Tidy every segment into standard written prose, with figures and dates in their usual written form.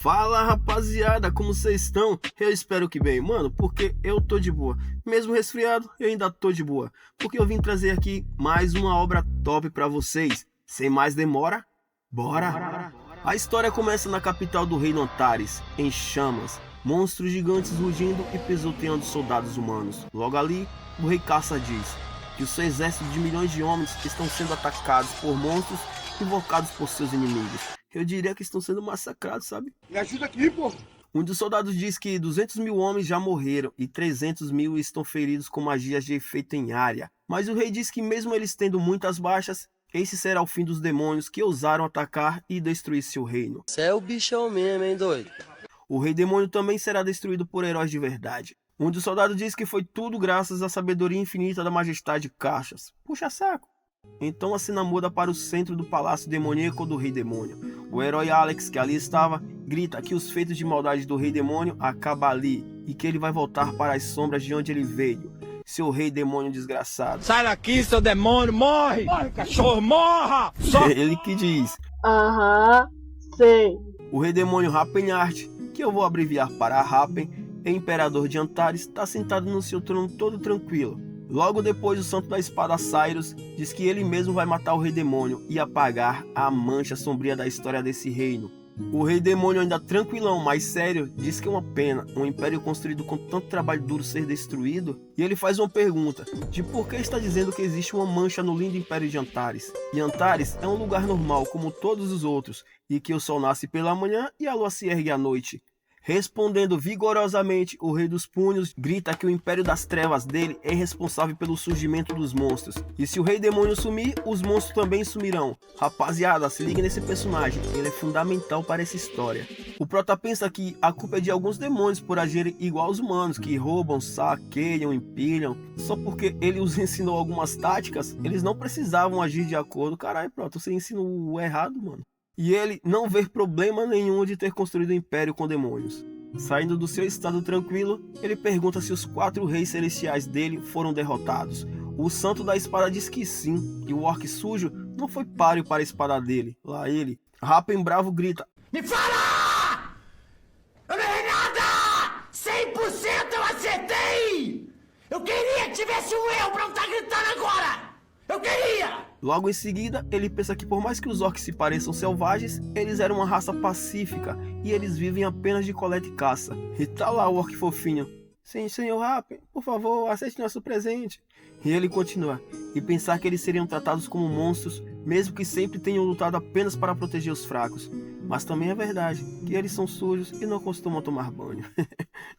Fala rapaziada, como vocês estão? Eu espero que bem, mano, porque eu tô de boa. Mesmo resfriado, eu ainda tô de boa. Porque eu vim trazer aqui mais uma obra top pra vocês. Sem mais demora, bora! A história começa na capital do reino Antares, em chamas. Monstros gigantes rugindo e pisoteando soldados humanos. Logo ali, o rei Caça diz que o seu exército de milhões de homens estão sendo atacados por monstros invocados por seus inimigos. Eu diria que estão sendo massacrados, sabe? Me ajuda aqui, pô! Um dos soldados diz que 200 mil homens já morreram e 300 mil estão feridos com magias de efeito em área. Mas o rei diz que mesmo eles tendo muitas baixas, esse será o fim dos demônios que ousaram atacar e destruir seu reino. Você é o bichão mesmo, hein, doido? O rei demônio também será destruído por heróis de verdade. Um dos soldados diz que foi tudo graças à sabedoria infinita da majestade Caxas. Puxa saco! Então a cena muda para o centro do palácio demoníaco do rei demônio. O herói Alex, que ali estava, grita que os feitos de maldade do rei demônio acabam ali e que ele vai voltar para as sombras de onde ele veio. Seu rei demônio desgraçado. Sai daqui, seu demônio, morre! Morre, cachorro, morra! Ele que diz. Sei. O rei demônio Rapenhart, que eu vou abreviar para Rapen, imperador de Antares, está sentado no seu trono todo tranquilo. Logo depois, o santo da espada Cyrus diz que ele mesmo vai matar o rei demônio e apagar a mancha sombria da história desse reino. O rei demônio, ainda tranquilão, mas sério, diz que é uma pena um império construído com tanto trabalho duro ser destruído. E ele faz uma pergunta de por que está dizendo que existe uma mancha no lindo império de Antares. E Antares é um lugar normal como todos os outros, e que o sol nasce pela manhã e a lua se ergue à noite. Respondendo vigorosamente, o Rei dos Punhos grita que o Império das Trevas dele é responsável pelo surgimento dos monstros. E se o Rei Demônio sumir, os monstros também sumirão. Rapaziada, se liga nesse personagem, ele é fundamental para essa história. O prota pensa que a culpa é de alguns demônios por agirem igual aos humanos, que roubam, saqueiam, empilham. Só porque ele os ensinou algumas táticas, eles não precisavam agir de acordo. Caralho, prota, você ensinou o errado, mano. E ele não vê problema nenhum de ter construído um império com demônios. Saindo do seu estado tranquilo, ele pergunta se os 4 reis celestiais dele foram derrotados. O santo da espada diz que sim, e o orc sujo não foi páreo para a espada dele. Lá ele, Rapen bravo, grita: Me fala! Eu não errei nada! 100% eu acertei! Eu queria que tivesse um erro pra eu estar gritando agora! Eu queria! Logo em seguida, ele pensa que por mais que os orcs se pareçam selvagens, eles eram uma raça pacífica e eles vivem apenas de coleta e caça. E tá lá o orc fofinho: Sim, senhor Rapen, por favor, aceite nosso presente. E ele continua: e pensar que eles seriam tratados como monstros, mesmo que sempre tenham lutado apenas para proteger os fracos. Mas também é verdade que eles são sujos e não costumam tomar banho.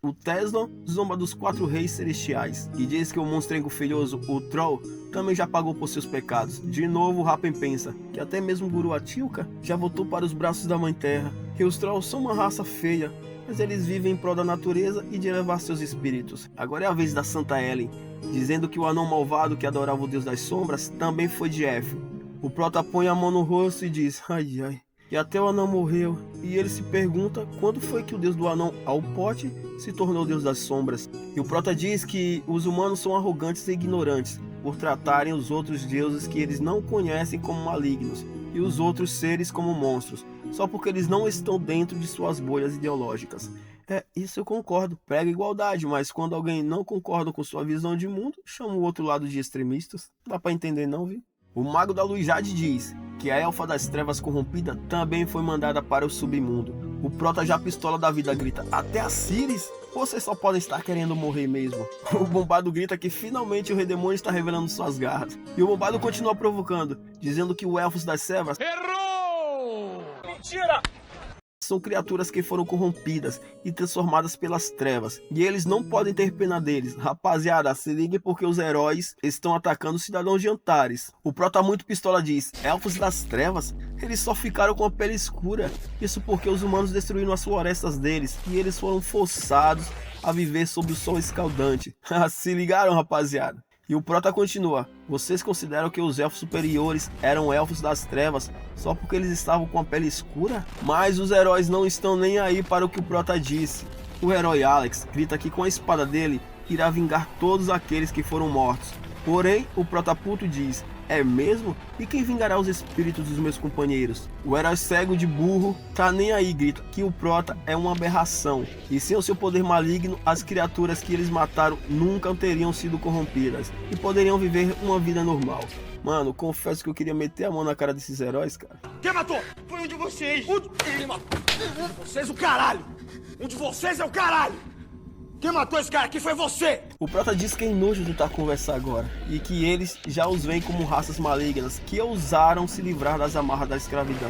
O Teslon zomba dos 4 reis celestiais e diz que o monstrengo filhoso, o Troll, também já pagou por seus pecados. De novo, o Rapen pensa que até mesmo o Guru Atilka já voltou para os braços da Mãe Terra. Que os Trolls são uma raça feia, mas eles vivem em prol da natureza e de elevar seus espíritos. Agora é a vez da Santa Ellen, dizendo que o anão malvado que adorava o Deus das Sombras também foi de Éfiro. O prota põe a mão no rosto e diz: ai ai. E até o anão morreu, e ele se pergunta quando foi que o deus do anão Alpote se tornou deus das sombras. E o prota diz que os humanos são arrogantes e ignorantes, por tratarem os outros deuses que eles não conhecem como malignos, e os outros seres como monstros, só porque eles não estão dentro de suas bolhas ideológicas. Isso eu concordo, prega igualdade, mas quando alguém não concorda com sua visão de mundo, chama o outro lado de extremistas. Dá pra entender não, viu? O Mago da Luz Jade diz que a Elfa das Trevas corrompida também foi mandada para o submundo. O prota já pistola da vida grita: até a Círis? Vocês só podem estar querendo morrer mesmo. O bombado grita que finalmente o rei demônio está revelando suas garras. E o bombado continua provocando, dizendo que o Elfos das Trevas Errou! Mentira! são criaturas que foram corrompidas e transformadas pelas trevas, e eles não podem ter pena deles. Rapaziada, se liguem porque os heróis estão atacando os cidadãos de Antares. O prota muito pistola diz: Elfos das Trevas? Eles só ficaram com a pele escura. Isso porque os humanos destruíram as florestas deles, e eles foram forçados a viver sob o sol escaldante. Se ligaram, rapaziada? E o prota continua: vocês consideram que os elfos superiores eram elfos das trevas só porque eles estavam com a pele escura? Mas os heróis não estão nem aí para o que o prota disse. O herói Alex grita que com a espada dele irá vingar todos aqueles que foram mortos. Porém, o prota puto diz: É mesmo? E quem vingará os espíritos dos meus companheiros? O herói cego de burro tá nem aí, grita que o Prota é uma aberração. E sem o seu poder maligno, as criaturas que eles mataram nunca teriam sido corrompidas e poderiam viver uma vida normal. Mano, confesso que eu queria meter a mão na cara desses heróis, cara. Quem matou? Foi um de vocês. Ele matou. Um de vocês o caralho. Um de vocês é o caralho. Quem matou esse cara aqui foi você. O Prota diz que é inútil tentar conversar agora, e que eles já os veem como raças malignas que ousaram se livrar das amarras da escravidão.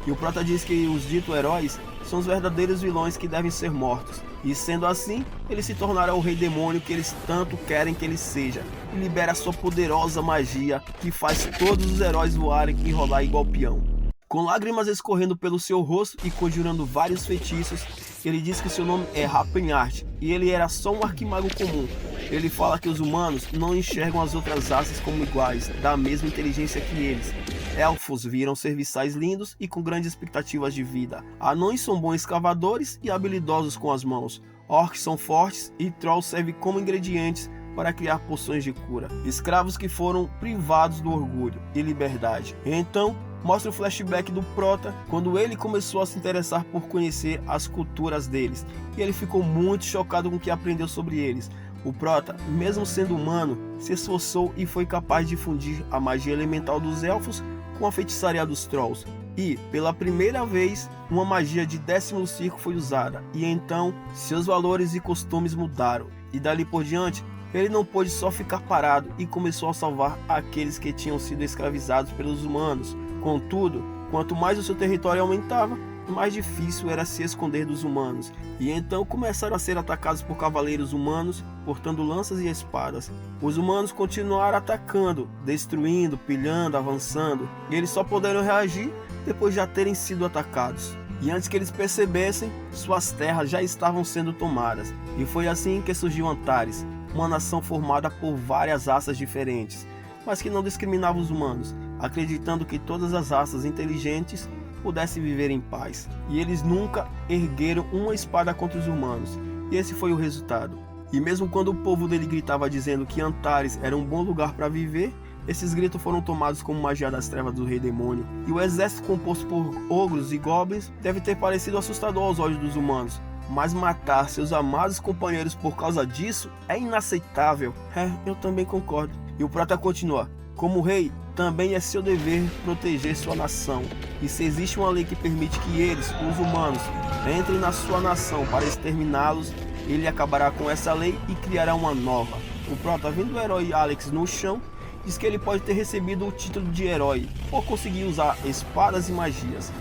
E o Prota diz que os ditos heróis são os verdadeiros vilões que devem ser mortos. E sendo assim, ele se tornará o rei demônio que eles tanto querem que ele seja, e libera sua poderosa magia que faz todos os heróis voarem e rolar igual peão. Com lágrimas escorrendo pelo seu rosto e conjurando vários feitiços, ele diz que seu nome é Rapenhart e ele era só um arquimago comum. Ele fala que os humanos não enxergam as outras raças como iguais, da mesma inteligência que eles. Elfos viram serviçais lindos e com grandes expectativas de vida. Anões são bons escavadores e habilidosos com as mãos. Orcs são fortes e Trolls servem como ingredientes para criar poções de cura. Escravos que foram privados do orgulho e liberdade. Então, mostra o flashback do Prota quando ele começou a se interessar por conhecer as culturas deles. E ele ficou muito chocado com o que aprendeu sobre eles. O Prota, mesmo sendo humano, se esforçou e foi capaz de fundir a magia elemental dos elfos com a feitiçaria dos Trolls. E, pela primeira vez, uma magia de 10º circo foi usada. E então, seus valores e costumes mudaram. E dali por diante, ele não pôde só ficar parado e começou a salvar aqueles que tinham sido escravizados pelos humanos. Contudo, quanto mais o seu território aumentava, mais difícil era se esconder dos humanos, e então começaram a ser atacados por cavaleiros humanos, portando lanças e espadas. Os humanos continuaram atacando, destruindo, pilhando, avançando, e eles só puderam reagir depois de já terem sido atacados. E antes que eles percebessem, suas terras já estavam sendo tomadas, e foi assim que surgiu Antares, uma nação formada por várias raças diferentes, mas que não discriminava os humanos, acreditando que todas as raças inteligentes pudessem viver em paz. E eles nunca ergueram uma espada contra os humanos, e esse foi o resultado. E mesmo quando o povo dele gritava dizendo que Antares era um bom lugar para viver, esses gritos foram tomados como magia das trevas do rei demônio, e o exército composto por ogros e goblins deve ter parecido assustador aos olhos dos humanos, mas matar seus amados companheiros por causa disso é inaceitável. Eu também concordo. E o Prota continua: como rei, também é seu dever proteger sua nação. E se existe uma lei que permite que eles, os humanos, entrem na sua nação para exterminá-los, ele acabará com essa lei e criará uma nova. O Prota, vendo o herói Alex no chão, diz que ele pode ter recebido o título de herói por conseguir usar espadas e magias.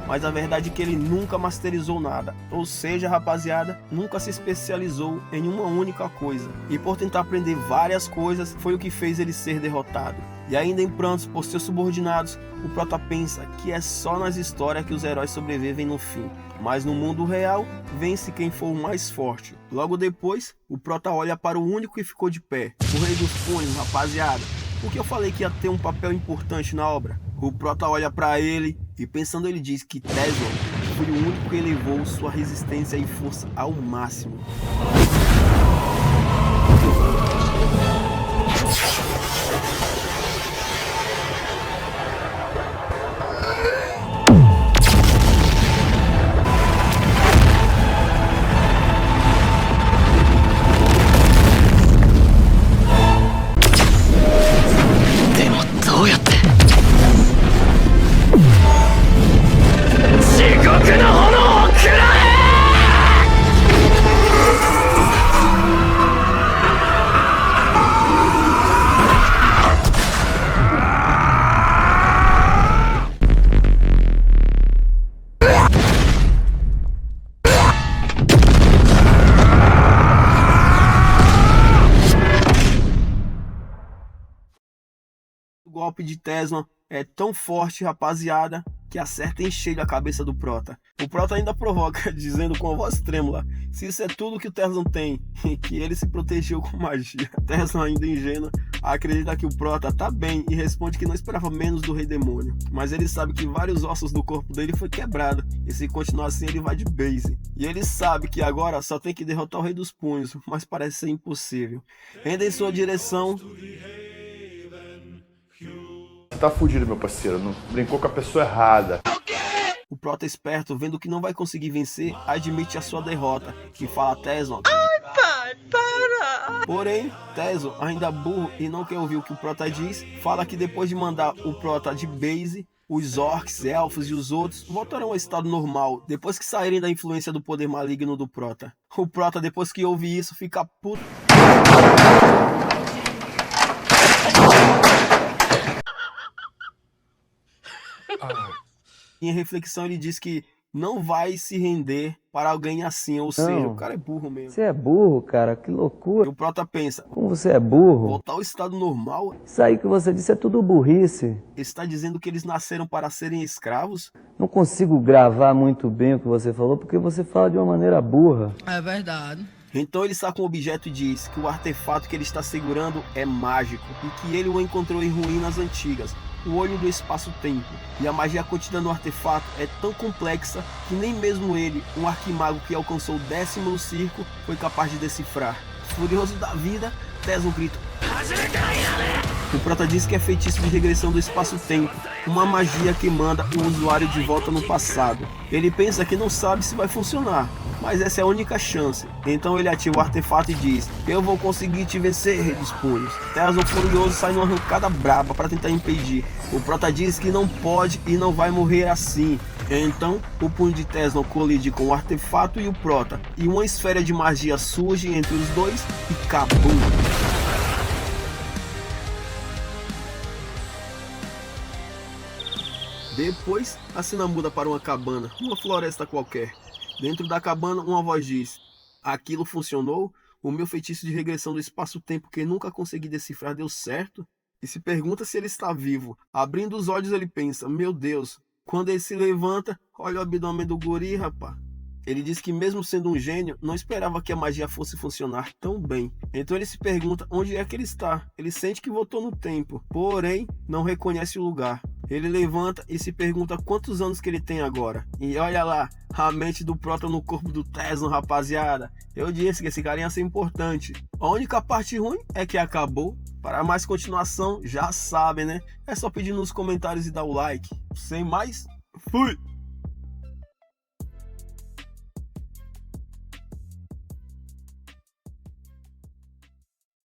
Mas a verdade é que ele nunca masterizou nada, ou seja, rapaziada, nunca se especializou em uma única coisa. E por tentar aprender várias coisas, foi o que fez ele ser derrotado. E ainda em prantos por seus subordinados, o Prota pensa que é só nas histórias que os heróis sobrevivem no fim. Mas no mundo real, vence quem for o mais forte. Logo depois, o Prota olha para o único que ficou de pé, o Rei dos Punhos, rapaziada. Porque eu falei que ia ter um papel importante na obra. O Prota olha para ele e pensando ele diz que Tesla foi o único que elevou sua resistência e força ao máximo. O golpe de Tesla é tão forte, rapaziada, que acerta em cheio a cabeça do Prota. O Prota ainda provoca, dizendo com a voz trêmula, se isso é tudo que o Tesla tem, que ele se protegeu com magia. Tesla, ainda ingênuo, acredita que o Prota tá bem e responde que não esperava menos do Rei Demônio. Mas ele sabe que vários ossos do corpo dele foi quebrado, e se continuar assim ele vai de base. E ele sabe que agora só tem que derrotar o Rei dos Punhos, mas parece ser impossível. Ainda em sua direção, tá fudido, meu parceiro. Não brincou com a pessoa errada. O Prota esperto, vendo que não vai conseguir vencer, admite a sua derrota e fala a Tesla. Pai, para! Porém, Teso, ainda burro e não quer ouvir o que o Prota diz, fala que depois de mandar o Prota de base, os orcs, elfos e os outros voltarão ao estado normal depois que saírem da influência do poder maligno do Prota. O Prota, depois que ouve isso, fica puto. Em reflexão, ele diz que não vai se render para alguém assim, ou seja, o cara é burro mesmo. Você é burro, cara, que E loucura. o Prota pensa, Como você é burro. voltar ao estado normal? Isso aí que você disse é tudo burrice. Está dizendo que eles nasceram para serem escravos? Não consigo gravar muito bem o que você falou porque você fala de uma maneira burra. É verdade. Então ele saca um objeto e diz que o artefato que ele está segurando é mágico e que ele o encontrou em ruínas antigas, o olho do espaço-tempo. E a magia contida no artefato é tão complexa que nem mesmo ele, um arquimago que alcançou o 10º circo, foi capaz de decifrar. Furioso da vida, Tesla grita. O Prota diz que é feitiço de regressão do espaço-tempo, uma magia que manda o usuário de volta no passado. Ele pensa que não sabe se vai funcionar, mas essa é a única chance. Então ele ativa o artefato e diz: eu vou conseguir te vencer, Rei dos Punhos. Tesla furioso sai numa arrancada braba para tentar impedir. O Prota diz que não pode e não vai morrer assim. Então, o punho de Tesla colide com o artefato e o Prota, e uma esfera de magia surge entre os dois e cabum! Depois, a cena muda para uma cabana, uma floresta qualquer. Dentro da cabana, uma voz diz: aquilo funcionou? O meu feitiço de regressão do espaço-tempo que nunca consegui decifrar deu certo? E se pergunta se ele está vivo. Abrindo os olhos, ele pensa: meu Deus. Quando ele se levanta, olha o abdômen do guri, rapá. Ele diz que mesmo sendo um gênio, não esperava que a magia fosse funcionar tão bem. Então ele se pergunta onde é que ele está. Ele sente que voltou no tempo, porém não reconhece o lugar. Ele levanta e se pergunta quantos anos que ele tem agora. E olha lá, a mente do Prota no corpo do Tesla, rapaziada. Eu disse que esse cara ia ser importante. A única parte ruim é que acabou. Para mais continuação, já sabem, né? É só pedir nos comentários e dar o like. Sem mais, fui!